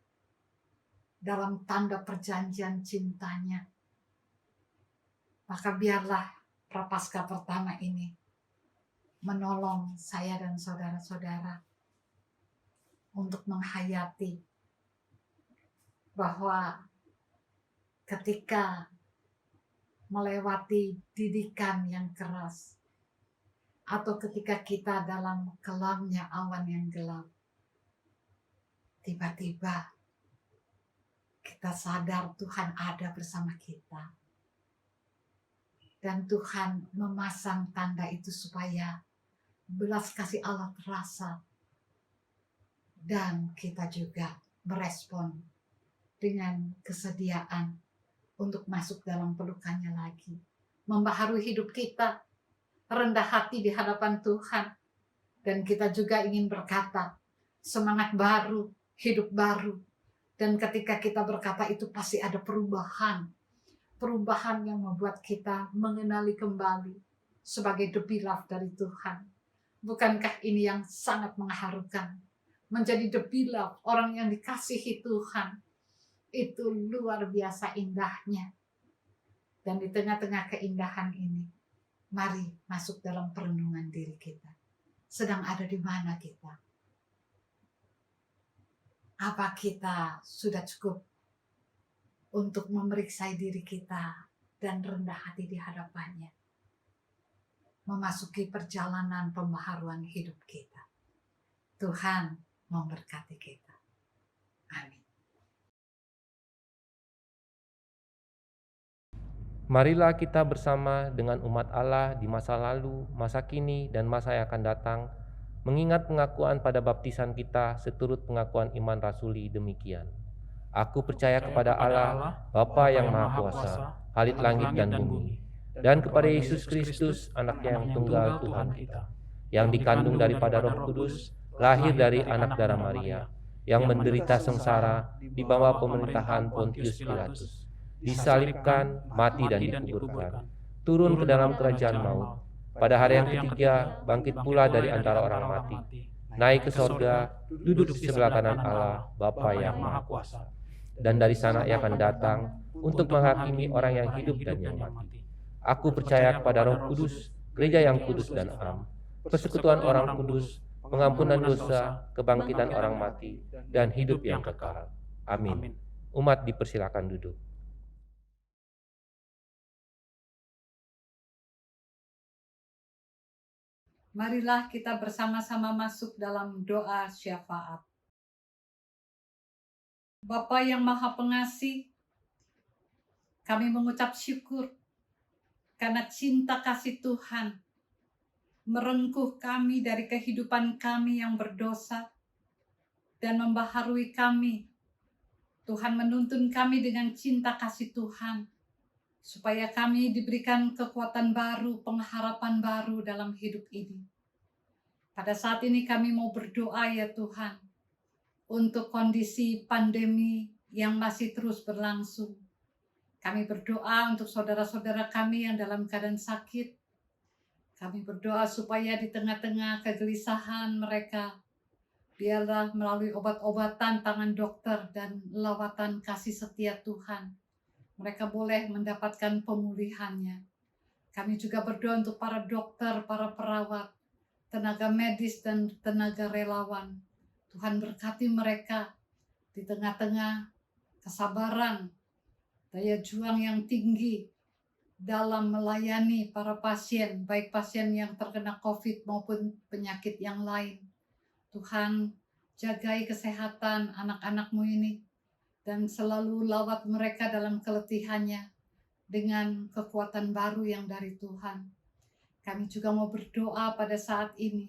dalam tanda perjanjian cintanya. Maka biarlah Prapaskah pertama ini menolong saya dan saudara-saudara untuk menghayati bahwa ketika melewati didikan yang keras, atau ketika kita dalam kelamnya awan yang gelap, tiba-tiba kita sadar Tuhan ada bersama kita. Dan Tuhan memasang tanda itu supaya belas kasih Allah terasa. Dan kita juga merespon dengan kesediaan untuk masuk dalam pelukannya lagi. Membaharui hidup kita, rendah hati di hadapan Tuhan. Dan kita juga ingin berkata, semangat baru, hidup baru. Dan ketika kita berkata itu pasti ada perubahan. Perubahan yang membuat kita mengenali kembali sebagai the beloved dari Tuhan. Bukankah ini yang sangat mengharukan? Menjadi the beloved, orang yang dikasihi Tuhan. Itu luar biasa indahnya. Dan di tengah-tengah keindahan ini, mari masuk dalam perenungan diri kita. Sedang ada di mana kita? Apa kita sudah cukup untuk memeriksa diri kita dan rendah hati di hadapannya? Memasuki perjalanan pembaharuan hidup kita. Tuhan memberkati kita. Amin. Marilah kita bersama dengan umat Allah di masa lalu, masa kini, dan masa yang akan datang, mengingat pengakuan pada baptisan kita seturut pengakuan iman rasuli demikian. Aku percaya kepada Allah, Bapa yang Maha Kuasa, Halik langit dan bumi, dan kepada Yesus Kristus, Anaknya yang tunggal Tuhan kita, yang dikandung daripada Roh Kudus, lahir dari anak darah Maria, yang menderita sengsara di bawah pemerintahan Pontius Pilatus, disalibkan, mati dan dikuburkan, turun ke dalam kerajaan maut, pada hari yang ketiga bangkit pula dari antara orang mati, naik ke sorga, duduk di sebelah kanan Allah, Bapa yang Maha Kuasa, dan dari sana Ia akan datang untuk menghakimi orang yang hidup dan yang mati. Aku percaya kepada Roh Kudus, gereja yang kudus dan am, persekutuan orang kudus, pengampunan dosa, kebangkitan orang mati, dan hidup yang kekal. Amin. Umat dipersilakan duduk. Marilah kita bersama-sama masuk dalam doa syafaat. Bapa yang Maha Pengasih, kami mengucap syukur karena cinta kasih Tuhan merengkuh kami dari kehidupan kami yang berdosa dan membaharui kami. Tuhan menuntun kami dengan cinta kasih Tuhan, supaya kami diberikan kekuatan baru, pengharapan baru dalam hidup ini. Pada saat ini kami mau berdoa ya Tuhan, untuk kondisi pandemi yang masih terus berlangsung. Kami berdoa untuk saudara-saudara kami yang dalam keadaan sakit. Kami berdoa supaya di tengah-tengah kegelisahan mereka, biarlah melalui obat-obatan tangan dokter dan lawatan kasih setia Tuhan, mereka boleh mendapatkan pemulihannya. Kami juga berdoa untuk para dokter, para perawat, tenaga medis, dan tenaga relawan. Tuhan berkati mereka di tengah-tengah kesabaran, daya juang yang tinggi dalam melayani para pasien, baik pasien yang terkena COVID maupun penyakit yang lain. Tuhan, jagai kesehatan anak-anak-Mu ini, dan selalu lawat mereka dalam keletihannya dengan kekuatan baru yang dari Tuhan. Kami juga mau berdoa pada saat ini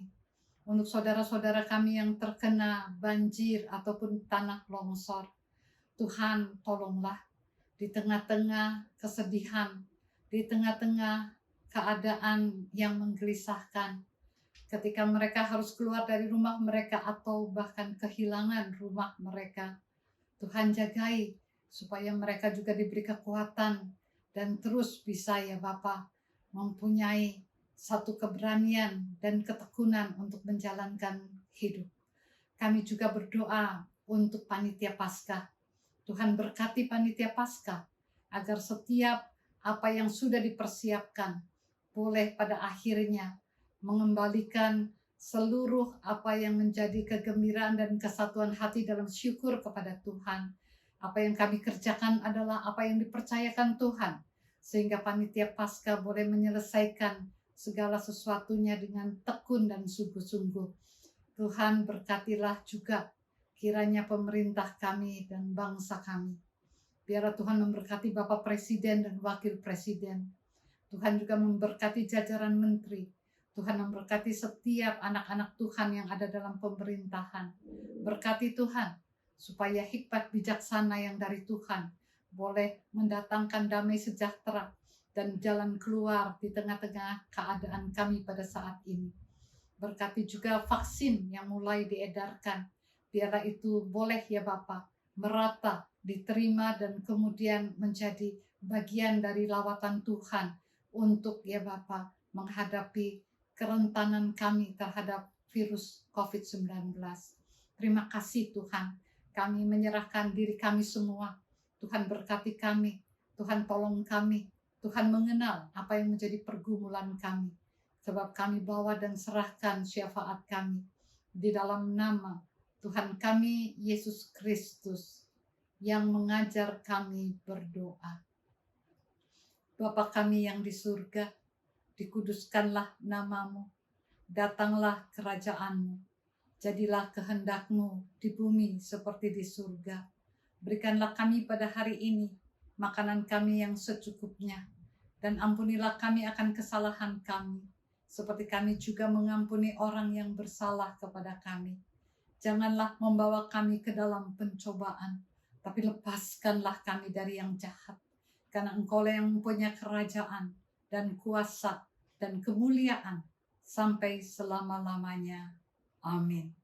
untuk saudara-saudara kami yang terkena banjir ataupun tanah longsor. Tuhan, tolonglah di tengah-tengah kesedihan, di tengah-tengah keadaan yang menggelisahkan, ketika mereka harus keluar dari rumah mereka atau bahkan kehilangan rumah mereka. Tuhan jagai supaya mereka juga diberi kekuatan dan terus bisa ya Bapa mempunyai satu keberanian dan ketekunan untuk menjalankan hidup. Kami juga berdoa untuk panitia Paskah. Tuhan berkati panitia Paskah agar setiap apa yang sudah dipersiapkan boleh pada akhirnya mengembalikan seluruh apa yang menjadi kegembiraan dan kesatuan hati dalam syukur kepada Tuhan. Apa yang kami kerjakan adalah apa yang dipercayakan Tuhan, sehingga panitia Paskah boleh menyelesaikan segala sesuatunya dengan tekun dan sungguh-sungguh. Tuhan berkatilah juga kiranya pemerintah kami dan bangsa kami. Biarlah Tuhan memberkati Bapak Presiden dan Wakil Presiden. Tuhan juga memberkati jajaran menteri. Tuhan memberkati setiap anak-anak Tuhan yang ada dalam pemerintahan. Berkati Tuhan, supaya hikmat bijaksana yang dari Tuhan boleh mendatangkan damai sejahtera dan jalan keluar di tengah-tengah keadaan kami pada saat ini. Berkati juga vaksin yang mulai diedarkan. Biarlah itu boleh ya Bapak, merata, diterima, dan kemudian menjadi bagian dari lawatan Tuhan untuk ya Bapak menghadapi kerentanan kami terhadap virus COVID-19. Terima kasih Tuhan, kami menyerahkan diri kami semua. Tuhan berkati kami, Tuhan tolong kami, Tuhan mengenal apa yang menjadi pergumulan kami. Sebab kami bawa dan serahkan syafaat kami di dalam nama Tuhan kami Yesus Kristus yang mengajar kami berdoa. Bapa kami yang di surga, dikuduskanlah namamu, datanglah kerajaanmu, Jadilah kehendak-Mu di bumi seperti di surga. Berikanlah kami pada hari ini makanan kami yang secukupnya, dan ampunilah kami akan kesalahan kami, seperti kami juga mengampuni orang yang bersalah kepada kami. Janganlah membawa kami ke dalam pencobaan, tapi lepaskanlah kami dari yang jahat. Karena Engkaulah yang mempunyai kerajaan dan kuasa dan kemuliaan sampai selama-lamanya. Amin.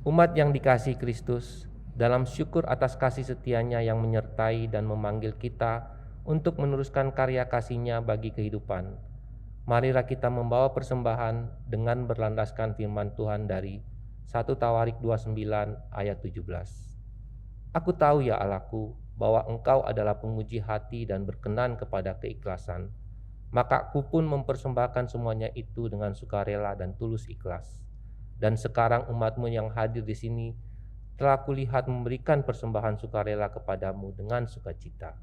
Umat yang dikasihi Kristus, dalam syukur atas kasih setianya yang menyertai dan memanggil kita untuk meneruskan karya kasih-Nya bagi kehidupan, marilah kita membawa persembahan dengan berlandaskan firman Tuhan dari 1 Tawarik 29 ayat 17. Aku tahu ya Allahku, bahwa Engkau adalah penguji hati dan berkenan kepada keikhlasan. Maka aku pun mempersembahkan semuanya itu dengan sukarela dan tulus ikhlas. Dan sekarang umat-Mu yang hadir di sini telah kulihat memberikan persembahan sukarela kepadamu dengan sukacita.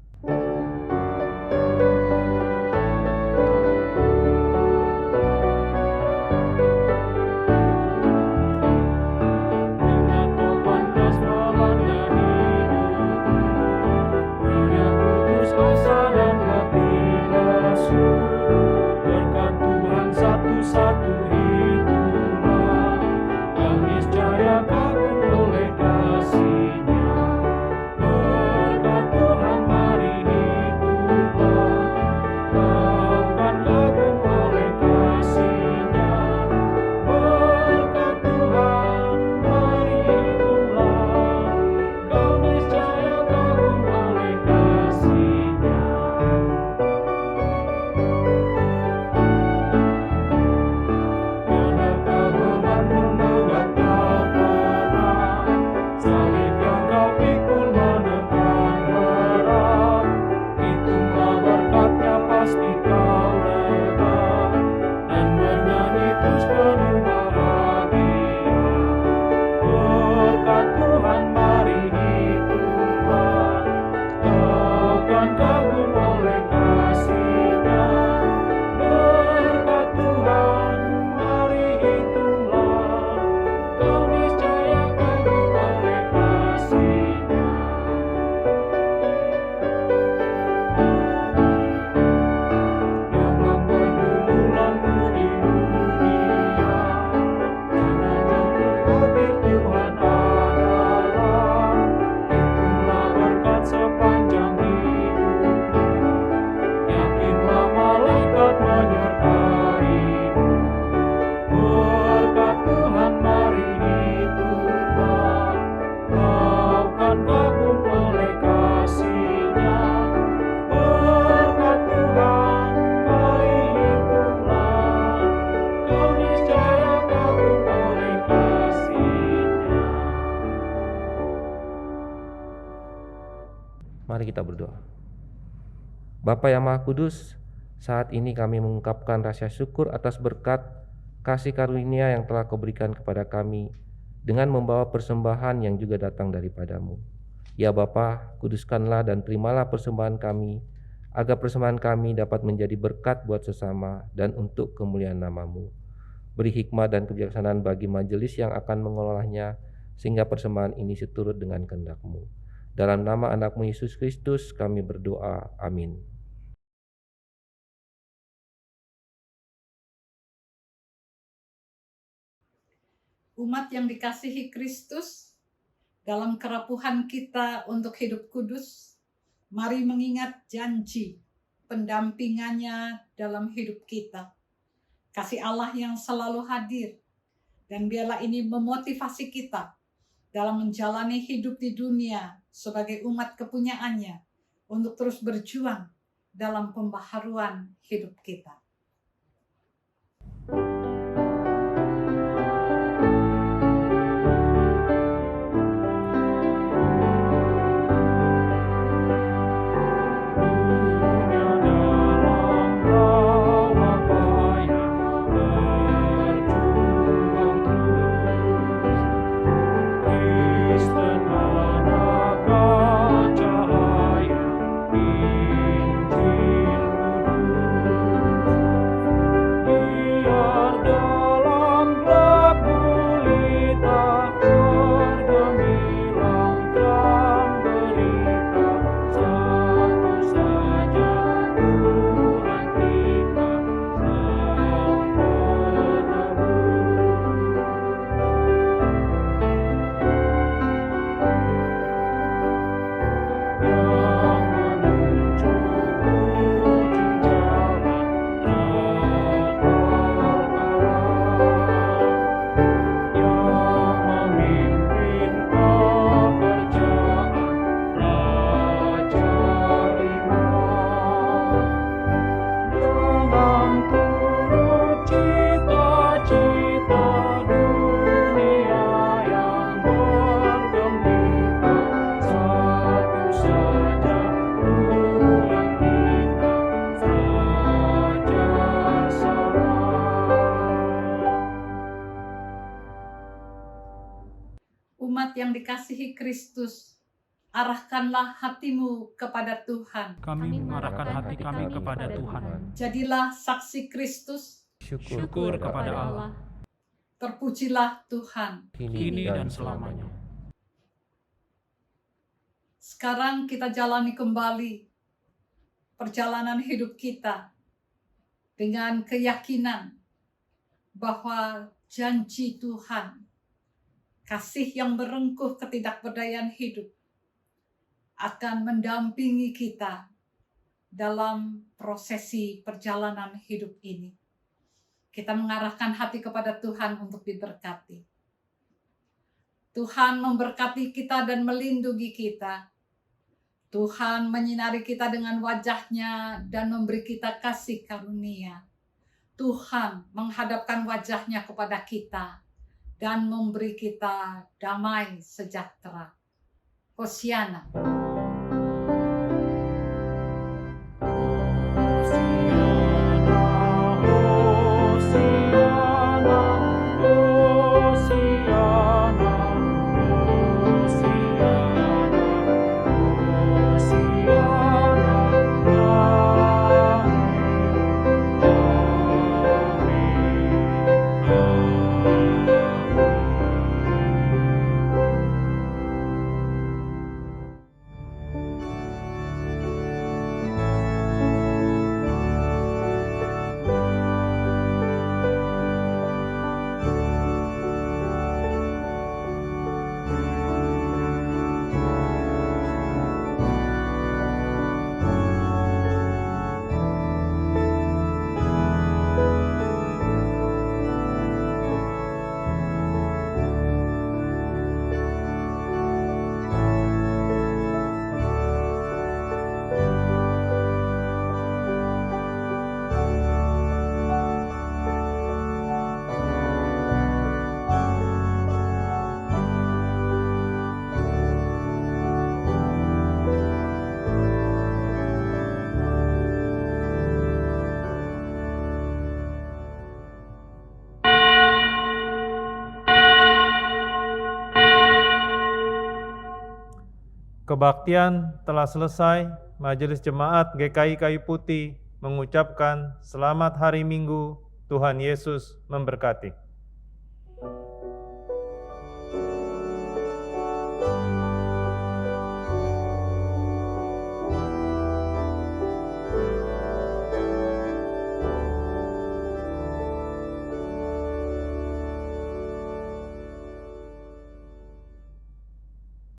Berkat Tuhan satu-satu itulah, kau niscaya kagum oleh kasih-Nya. Berkat Tuhan mari hitunglah, kau kan kagum oleh kasih-Nya. Berkat Tuhan mari hitunglah, kau niscaya kagum oleh kasih-Nya. Mari kita berdoa. Bapa yang Maha Kudus, saat ini kami mengungkapkan rasa syukur atas berkat kasih karunia yang telah Kau berikan kepada kami dengan membawa persembahan yang juga datang daripada-Mu. Ya Bapa, kuduskanlah dan terimalah persembahan kami, agar persembahan kami dapat menjadi berkat buat sesama dan untuk kemuliaan nama-Mu. Beri hikmat dan kebijaksanaan bagi majelis yang akan mengelolanya, sehingga persembahan ini seturut dengan kehendak-Mu. Dalam nama anak-Mu Yesus Kristus kami berdoa. Amin. Umat yang dikasihi Kristus, dalam kerapuhan kita untuk hidup kudus, mari mengingat janji pendampingannya dalam hidup kita. Kasih Allah yang selalu hadir, dan biarlah ini memotivasi kita dalam menjalani hidup di dunia sebagai umat kepunyaannya untuk terus berjuang dalam pembaharuan hidup kita. Cahaya Injil kudus. Kristus, arahkanlah hatimu kepada Tuhan. Kami mengarahkan hati kami kepada Tuhan. Jadilah saksi Kristus. Syukur kepada Allah. Terpujilah Tuhan. Kini dan selamanya. Sekarang kita jalani kembali perjalanan hidup kita dengan keyakinan bahwa janji Tuhan, kasih yang berengkuh ketidakberdayaan hidup, akan mendampingi kita dalam prosesi perjalanan hidup ini. Kita mengarahkan hati kepada Tuhan untuk diberkati. Tuhan memberkati kita dan melindungi kita. Tuhan menyinari kita dengan wajah-Nya dan memberi kita kasih karunia. Tuhan menghadapkan wajah-Nya kepada kita dan memberi kita damai sejahtera. Hosiana. Kebaktian telah selesai. Majelis Jemaat GKI Kayu Putih mengucapkan selamat hari Minggu. Tuhan Yesus memberkati.